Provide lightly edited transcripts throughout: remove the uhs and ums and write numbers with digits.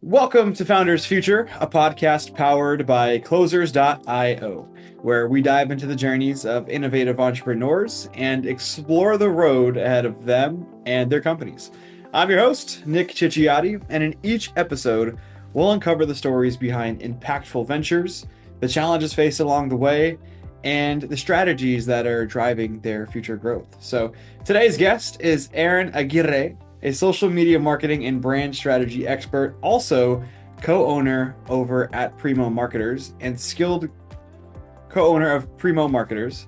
Welcome to Founders Future, a podcast powered by Closers.io, where we dive into the journeys of innovative entrepreneurs and explore the road ahead of them and their companies. I'm your host, Nick Cicciati, and in each episode, we'll uncover the stories behind impactful ventures, the challenges faced along the way, and the strategies that are driving their future growth. So today's guest is Aaron Aguirre, a social media marketing and brand strategy expert, also co-owner over at Primo Marketers and skilled co-owner of Primo Marketers.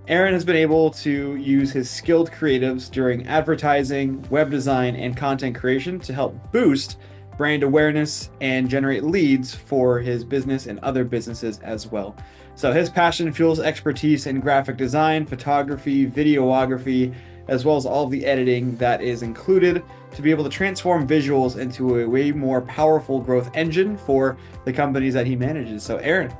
Aaron has been able to use his skilled creatives during advertising, web design, and content creation to help boost brand awareness and generate leads for his business and other businesses as well. So his passion fuels expertise in graphic design, photography, videography, as well as all of the editing that is included to be able to transform visuals into a way more powerful growth engine for the companies that he manages. So Aaron,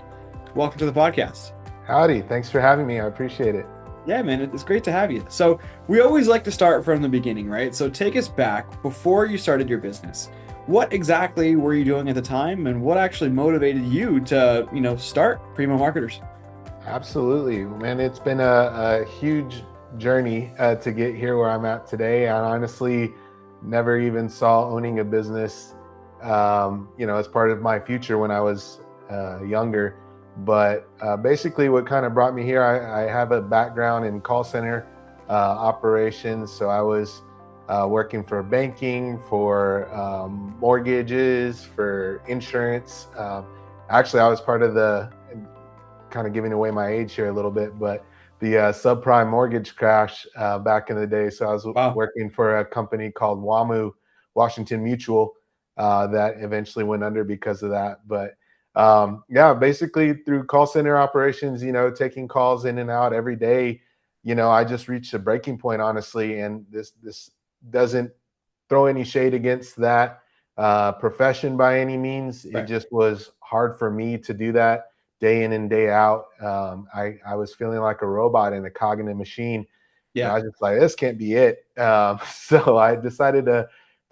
welcome to the podcast. Howdy, thanks for having me. I appreciate it. Yeah, man, it's great to have you. So we always like to start from the beginning, right? So take us back before you started your business. What exactly were you doing at the time, and what actually motivated you to, start Primo Marketers? Absolutely, man. It's been a huge journey to get here where I'm at today. I honestly never even saw owning a business, as part of my future when I was younger. But basically what kind of brought me here, I have a background in call center operations. So I was working for banking, for mortgages, for insurance. Actually, I was part of the, kind of giving away my age here a little bit, but the subprime mortgage crash back in the day. So I was working for a company called WAMU, Washington Mutual, that eventually went under because of that. But basically through call center operations, taking calls in and out every day, I just reached a breaking point, honestly. And this doesn't throw any shade against that profession by any means. Right. It just was hard for me to do that day in and day out. I was feeling like a robot in a cognitive machine. Yeah, and I was just like, this can't be it. So I decided to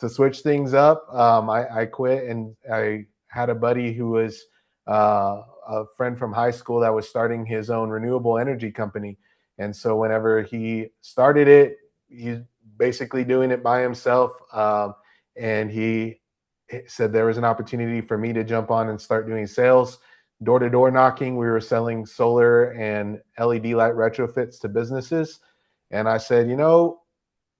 switch things up. I quit, and I had a buddy who was a friend from high school that was starting his own renewable energy company. And so whenever he started it, he's basically doing it by himself. And he said there was an opportunity for me to jump on and start doing sales, door-to-door knocking. We were selling solar and LED light retrofits to businesses. And I said,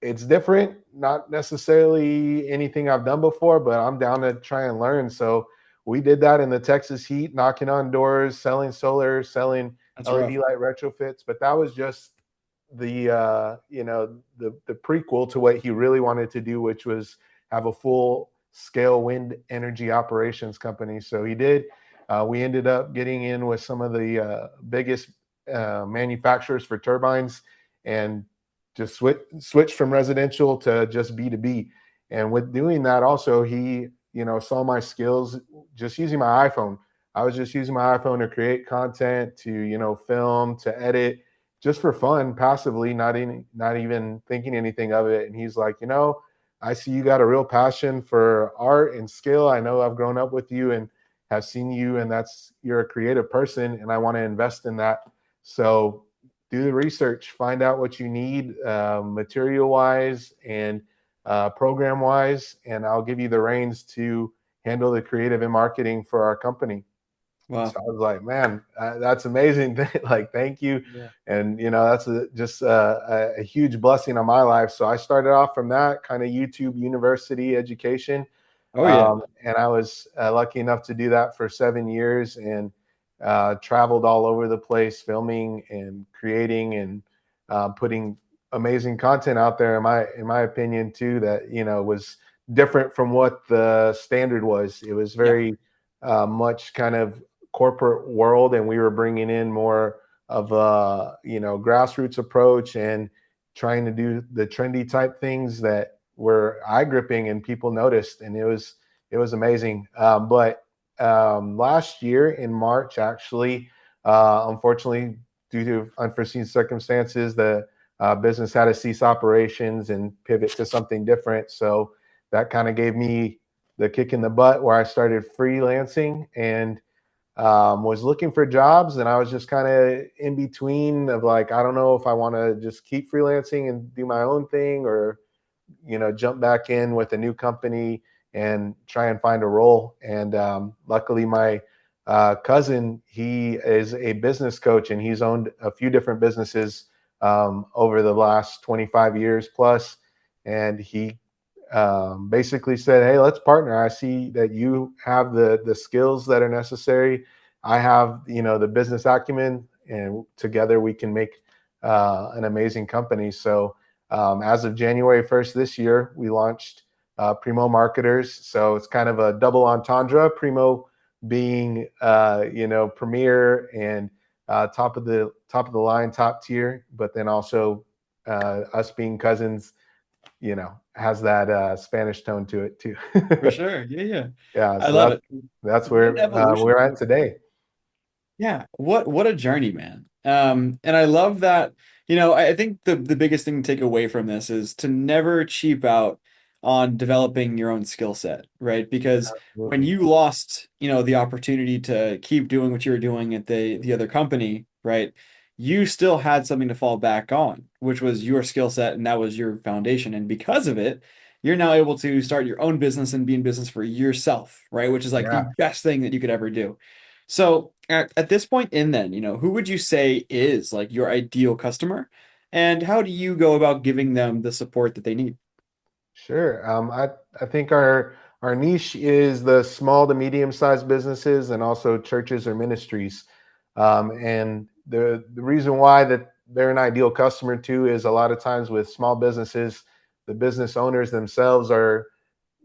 it's different, not necessarily anything I've done before, but I'm down to try and learn. So we did that in the Texas heat, knocking on doors, selling solar, selling LED light retrofits. But that was just the prequel to what he really wanted to do, which was have a full scale wind energy operations company. So he did. We ended up getting in with some of the biggest manufacturers for turbines, and just switched from residential to just B2B. And with doing that, also he saw my skills just using my iPhone. I was just using my iPhone to create content, to film, to edit, just for fun, passively, not even thinking anything of it. And he's like, I see you got a real passion for art and skill. I know I've grown up with you and have seen you, and you're a creative person, and I want to invest in that. So do the research, find out what you need material wise and program wise, and I'll give you the reins to handle the creative and marketing for our company. Wow. So I was like, man, that's amazing. Like, thank you. Yeah. And, that's just a huge blessing on my life. So I started off from that kind of YouTube university education. Oh, yeah. And I was lucky enough to do that for 7 years, and traveled all over the place, filming and creating and putting amazing content out there, in my opinion, too, that, was different from what the standard was. It was very much kind of corporate world, and we were bringing in more of a, grassroots approach and trying to do the trendy type things that were eye gripping and people noticed. And it was amazing. But last year in March, actually, unfortunately, due to unforeseen circumstances, the business had to cease operations and pivot to something different. So that kind of gave me the kick in the butt where I started freelancing and was looking for jobs, and I was just kind of in between of like, I don't know if I want to just keep freelancing and do my own thing, or jump back in with a new company and try and find a role. And luckily, my cousin, he is a business coach, and he's owned a few different businesses over the last 25 years plus. And he basically said, "Hey, let's partner. I see that you have the skills that are necessary. I have the business acumen, and together we can make an amazing company." So as of January 1st this year, we launched Primo Marketers. So it's kind of a double entendre. Primo being premier and top of the line, top tier, but then also us being cousins, has that Spanish tone to it too. For sure. Yeah, yeah. Yeah, I so love that's it. that's What an where evolution we're at too. today. Yeah, what a journey, man. And I love that, I think the biggest thing to take away from this is to never cheap out on developing your own skill set, right? Because when Absolutely. you lost, the opportunity to keep doing what you were doing at the other company, right? You still had something to fall back on, which was your skill set, and that was your foundation. And because of it, you're now able to start your own business and be in business for yourself, right? Which is like the Yeah. best thing that you could ever do. So at this point in then, who would you say is like your ideal customer, and how do you go about giving them the support that they need? Sure. I think our niche is the small to medium sized businesses and also churches or ministries. And the reason why that they're an ideal customer too is a lot of times with small businesses, the business owners themselves are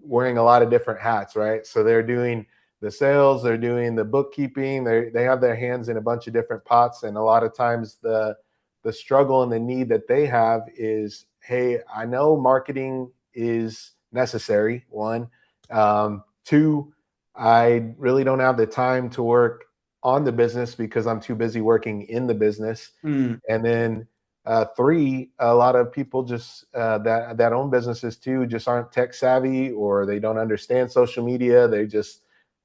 wearing a lot of different hats, right? So they're doing the sales, they're doing the bookkeeping, they have their hands in a bunch of different pots, and a lot of times the struggle and the need that they have is, hey, I know marketing is necessary. One, two, I really don't have the time to work on the business because I'm too busy working in the business. Mm, And then three, a lot of people just that own businesses too just aren't tech savvy, or they don't understand social media.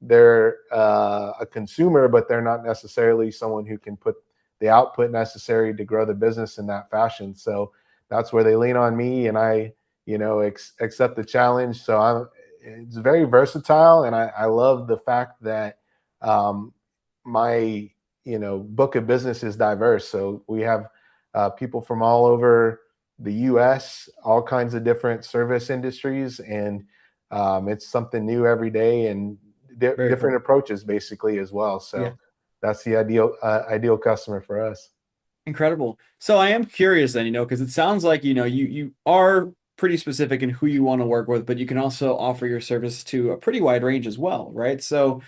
They're a consumer, but they're not necessarily someone who can put the output necessary to grow the business in that fashion. So that's where they lean on me, and I accept the challenge. So it's very versatile, and I love the fact that my book of business is diverse. So we have people from all over the U.S., all kinds of different service industries, and it's something new every day, and very different cool. approaches basically as well. Yeah. So that's the ideal customer for us. Incredible. So I am curious then, because it sounds like, you are pretty specific in who you want to work with, but you can also offer your service to a pretty wide range as well, right? So,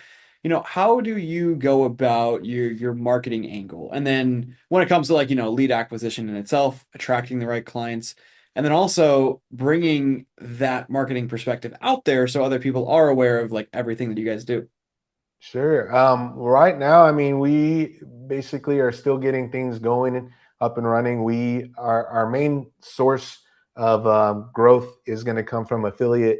how do you go about your marketing angle? And then when it comes to like, lead acquisition in itself, attracting the right clients, and then also bringing that marketing perspective out there so other people are aware of like everything that you guys do. Sure. Right now, I mean, we basically are still getting things going and up and running. Our main source of growth is going to come from affiliate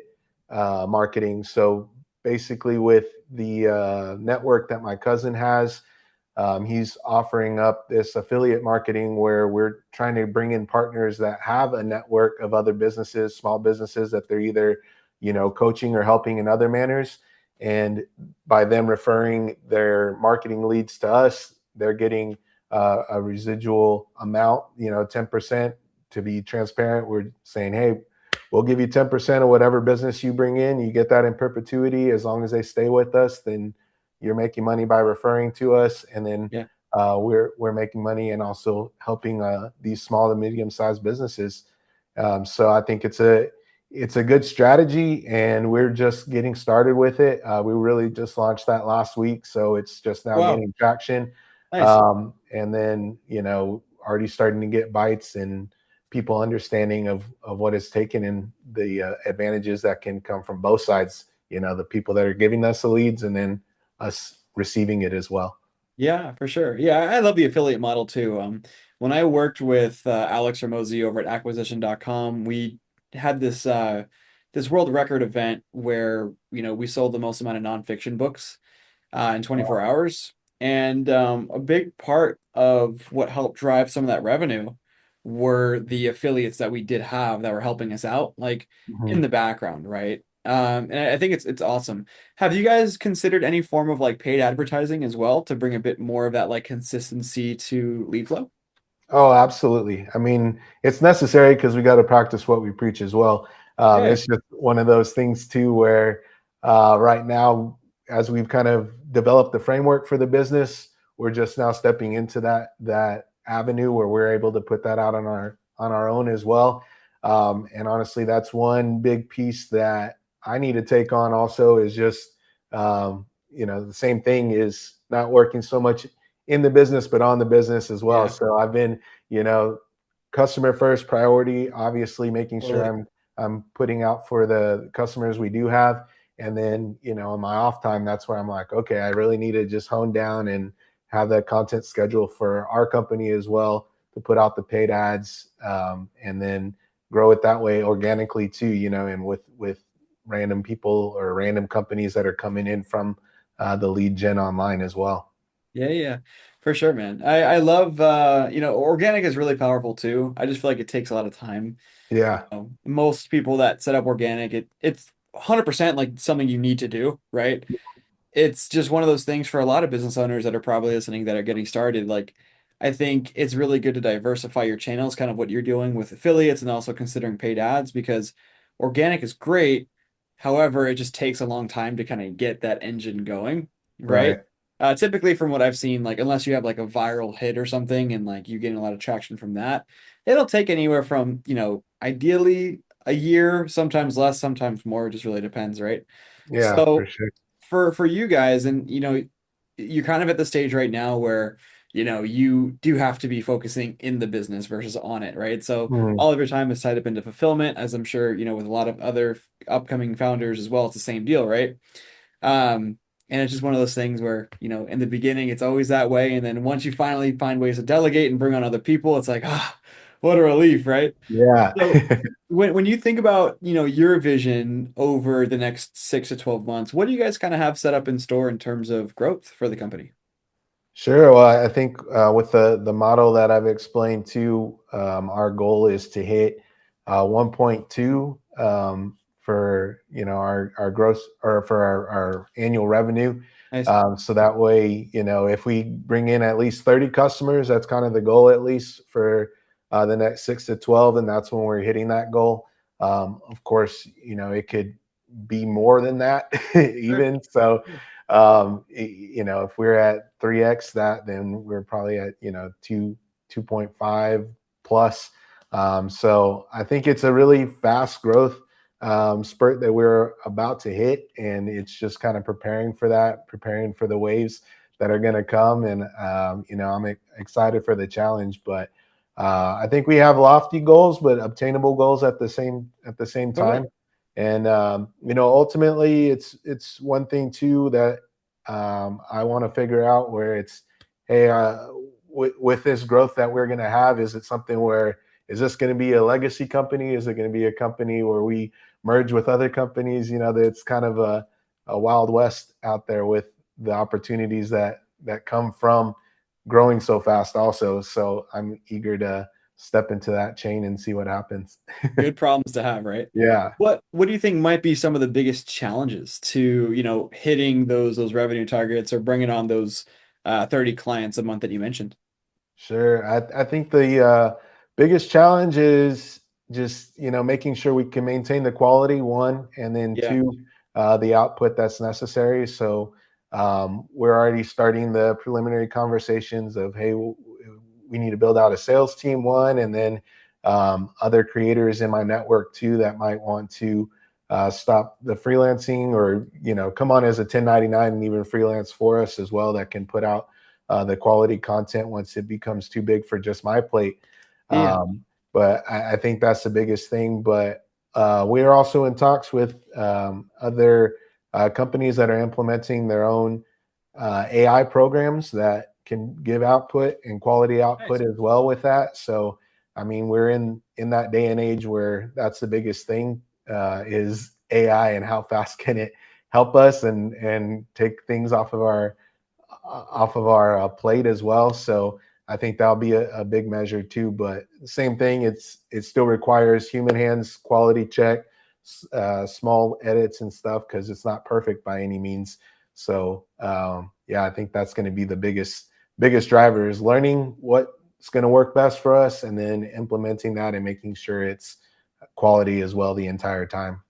marketing. So basically, with the network that my cousin has, he's offering up this affiliate marketing where we're trying to bring in partners that have a network of other businesses, small businesses that they're either, coaching or helping in other manners. And by them referring their marketing leads to us, they're getting a residual amount, 10%. To be transparent, we're saying, hey, we'll give you 10% of whatever business you bring in. You get that in perpetuity. As long as they stay with us, then you're making money by referring to us. And then Yeah. we're making money and also helping these small to medium sized businesses. So I think it's a good strategy, and we're just getting started with it. We really just launched that last week, so it's just now Wow. gaining traction. Nice. And then already starting to get bites and people understanding of what it's taken and the advantages that can come from both sides. The people that are giving us the leads, and then us receiving it as well. Yeah, for sure. Yeah, I love the affiliate model too. When I worked with Alex Ramosi over at acquisition.com, we had this this world record event where, we sold the most amount of nonfiction books in 24 Wow. hours. And a big part of what helped drive some of that revenue were the affiliates that we did have that were helping us out, like in Mhm. the background, right? And I think it's awesome. Have you guys considered any form of like paid advertising as well to bring a bit more of that like consistency to lead flow? Oh, absolutely. I mean, it's necessary because we got to practice what we preach as well. Yeah, It's just one of those things too, where right now, as we've kind of developed the framework for the business, we're just now stepping into that avenue where we're able to put that out on our own as well. And honestly, that's one big piece that I need to take on. Also, is just the same thing is not working so much in the business, but on the business as well. yeah, So I've been, you know, customer first priority, obviously making sure totally. I'm putting out for the customers we do have. And then, in my off time, that's where I'm like, okay, I really need to just hone down and have that content schedule for our company as well to put out the paid ads, and then grow it that way organically too, and with random people or random companies that are coming in from the lead gen online as well. Yeah, yeah, for sure, man. I love organic is really powerful too. I just feel like it takes a lot of time. Yeah. Most people that set up organic, it's 100% like something you need to do, right? It's just one of those things for a lot of business owners that are probably listening that are getting started. Like, I think it's really good to diversify your channels, kind of what you're doing with affiliates and also considering paid ads because organic is great. However, it just takes a long time to kind of get that engine going, right? Right. Typically, from what I've seen, like, unless you have like a viral hit or something and like you getting a lot of traction from that, it'll take anywhere from, ideally a year, sometimes less, sometimes more. It just really depends, right? Yeah, for So, sure. for you guys and you're kind of at the stage right now where you do have to be focusing in the business versus on it, right? So Mhm. all of your time is tied up into fulfillment, as I'm sure with a lot of other upcoming founders as well. It's the same deal, right? And it's just one of those things where in the beginning it's always that way, and then once you finally find ways to delegate and bring on other people, it's like, what a relief, right? Yeah. So when you think about, your vision over the next 6 to 12 months, what do you guys kind of have set up in store in terms of growth for the company? Sure. Well, I think with the model that I've explained to, our goal is to hit 1.2 for our gross or for our annual revenue. Nice. So that way, if we bring in at least 30 customers, that's kind of the goal at least for the next 6 to 12, and that's when we're hitting that goal. Of course, it could be more than that Sure. even. So if we're at 3x that, then we're probably at 2.5 plus. So I think it's a really fast growth spurt that we're about to hit, and it's just kind of preparing for that, preparing for the waves that are going to come. And I'm excited for the challenge, but I think we have lofty goals but obtainable goals at the same Totally. time. And ultimately, it's one thing too that I want to figure out where it's, hey, with this growth that we're going to have, is it something where, is this going to be a legacy company? Is it going to be a company where we merge with other companies? That's kind of a wild west out there with the opportunities that come from growing so fast also. So I'm eager to step into that chain and see what happens. Good problems to have, right? Yeah. What do you think might be some of the biggest challenges to, hitting those revenue targets or bringing on those 30 clients a month that you mentioned? Sure. I think the biggest challenge is just, making sure we can maintain the quality, one, and then Yeah. two, the output that's necessary. So we're already starting the preliminary conversations of, hey, we need to build out a sales team, one, and then other creators in my network too that might want to stop the freelancing or, come on as a 1099 and even freelance for us as well, that can put out the quality content once it becomes too big for just my plate. Yeah. But I think that's the biggest thing. But we are also in talks with other companies that are implementing their own AI programs that can give output and quality output Nice. as well with that. So, I mean, we're in that day and age where that's the biggest thing. is AI and how fast can it help us and take things off of our plate as well. So I think that'll be a big measure too. But same thing, it still requires human hands, quality check, small edits and stuff, because it's not perfect by any means. So yeah, I think that's going to be the biggest driver, is learning what's going to work best for us, and then implementing that and making sure it's quality as well the entire time.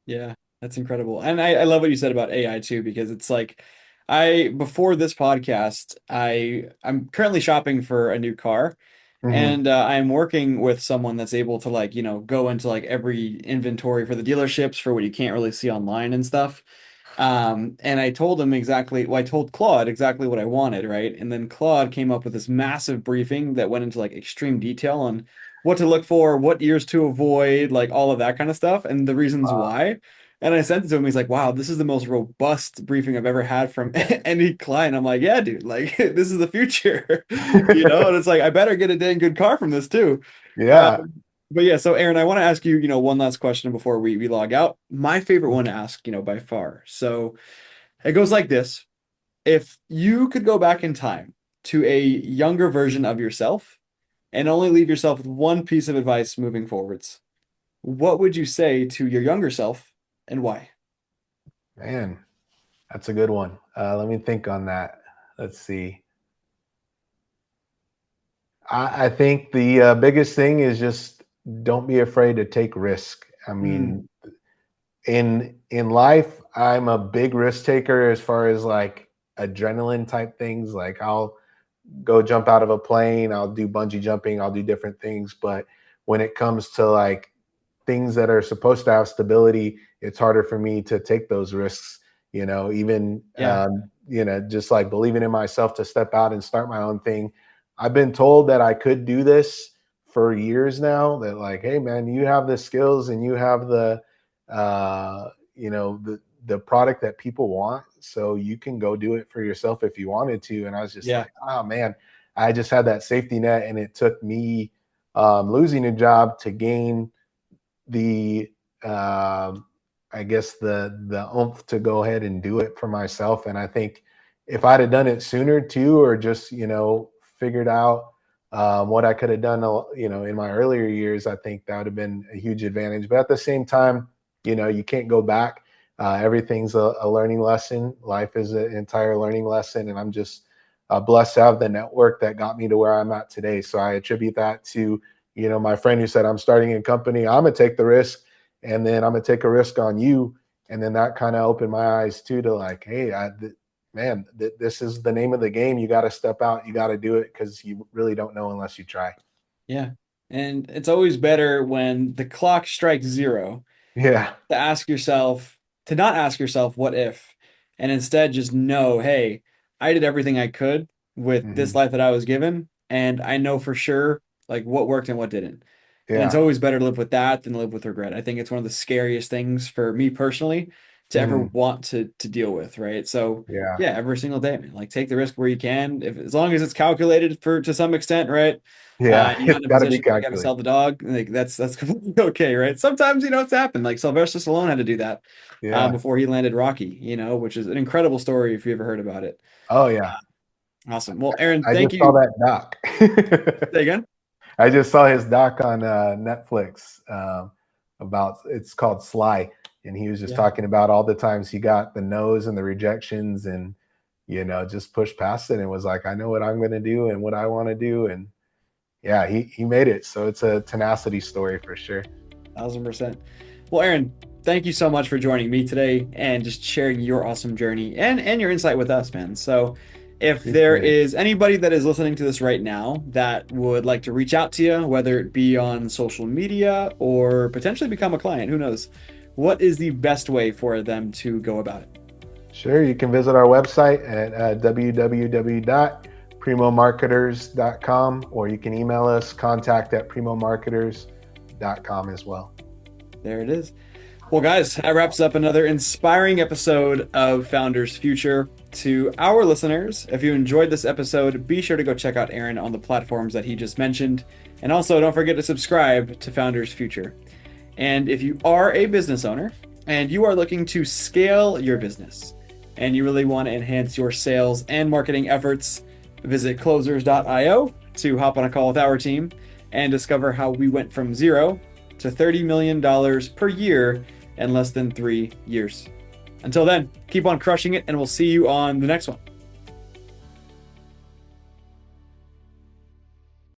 Yeah, that's incredible. And I love what you said about AI too, because it's like before this podcast, I'm currently shopping for a new car. Mm-hmm. And I'm working with someone that's able to like, go into like every inventory for the dealerships for what you can't really see online and stuff. And I told him exactly, well, I told Claude exactly what I wanted, right? And then Claude came up with this massive briefing that went into like extreme detail on what to look for, what years to avoid, like all of that kind of stuff, and the reasons why. And I sent it to him. He's like, "Wow, this is the most robust briefing I've ever had from any client." I'm like, "Yeah, dude, like this is the future, And it's like I better get a dang good car from this too." Yeah. But yeah, so Aaron, I want to ask you, one last question before we log out. My favorite one to ask, by far. So it goes like this. If you could go back in time to a younger version of yourself and only leave yourself with one piece of advice moving forwards, what would you say to your younger self and why? Man, that's a good one. Let me think on that. Let's see. I think the biggest thing is just don't be afraid to take risk. I Mm, mean, in life, I'm a big risk taker as far as like adrenaline type things. Like I'll go jump out of a plane, I'll do bungee jumping, I'll do different things. But when it comes to like things that are supposed to have stability, it's harder for me to take those risks. Even yeah, just like believing in myself to step out and start my own thing. I've been told that I could do this for years now. That like, hey man, you have the skills and you have the product that people want, so you can go do it for yourself if you wanted to. And I was just yeah, like, oh man, I just had that safety net, and it took me losing a job to gain the I guess the oomph to go ahead and do it for myself. And I think if I'd have done it sooner too, or just figured out what I could have done, in my earlier years, I think that would have been a huge advantage. But at the same time, you can't go back. Everything's a learning lesson. Life is an entire learning lesson, and I'm just blessed to have the network that got me to where I'm at today. So I attribute that to my friend who said, I'm starting a company, I'm gonna take the risk, and then I'm gonna take a risk on you. And then that kind of opened my eyes too, to like, hey, this is the name of the game. You got to step out, you got to do it, because you really don't know unless you try. yeah. And it's always better when the clock strikes zero Yeah. to to not ask yourself, what if, and instead just know, hey, I did everything I could with this Hmm. life that I was given, and I know for sure like what worked and what didn't. And it's Yeah. always better to live with that than live with regret. I think it's one of the scariest things for me personally to ever Hmm. want to deal with, right? So Yeah. yeah, every single day, man, like take the risk where you can, if as long as it's calculated for to some extent, right? Yeah. You're not It's in a got to be position where you got to calculated. sell the dog. Like that's completely okay, right? Sometimes it's happened. Like Sylvester Stallone had to do that Yeah. before he landed Rocky, which is an incredible story if you ever heard about it. Oh yeah. Awesome. Well, Aaron, I thank just saw you. that doc. Say again. I just saw his doc on Netflix, about, it's called Sly, and he was just Yeah. talking about all the times he got the no's and the rejections, and just pushed past it and was like, I know what I'm going to do and what I want to do. And yeah, he made it. So it's a tenacity story for sure. 1000%. Well, Aaron, thank you so much for joining me today and just sharing your awesome journey and your insight with us, man. So, if there Appreciate it. is anybody that is listening to this right now that would like to reach out to you, whether it be on social media or potentially become a client, who knows? What is the best way for them to go about it? Sure, you can visit our website at www.primomarketers.com, or you can email us, contact@primomarketers.com as well. There it is. Well, guys, that wraps up another inspiring episode of Founders Future. To our listeners, if you enjoyed this episode, be sure to go check out Aaron on the platforms that he just mentioned. And also, don't forget to subscribe to Founders Future. And if you are a business owner and you are looking to scale your business and you really want to enhance your sales and marketing efforts, visit closers.io to hop on a call with our team and discover how we went from zero to $30 million per year in less than 3 years. Until then, keep on crushing it, and we'll see you on the next one.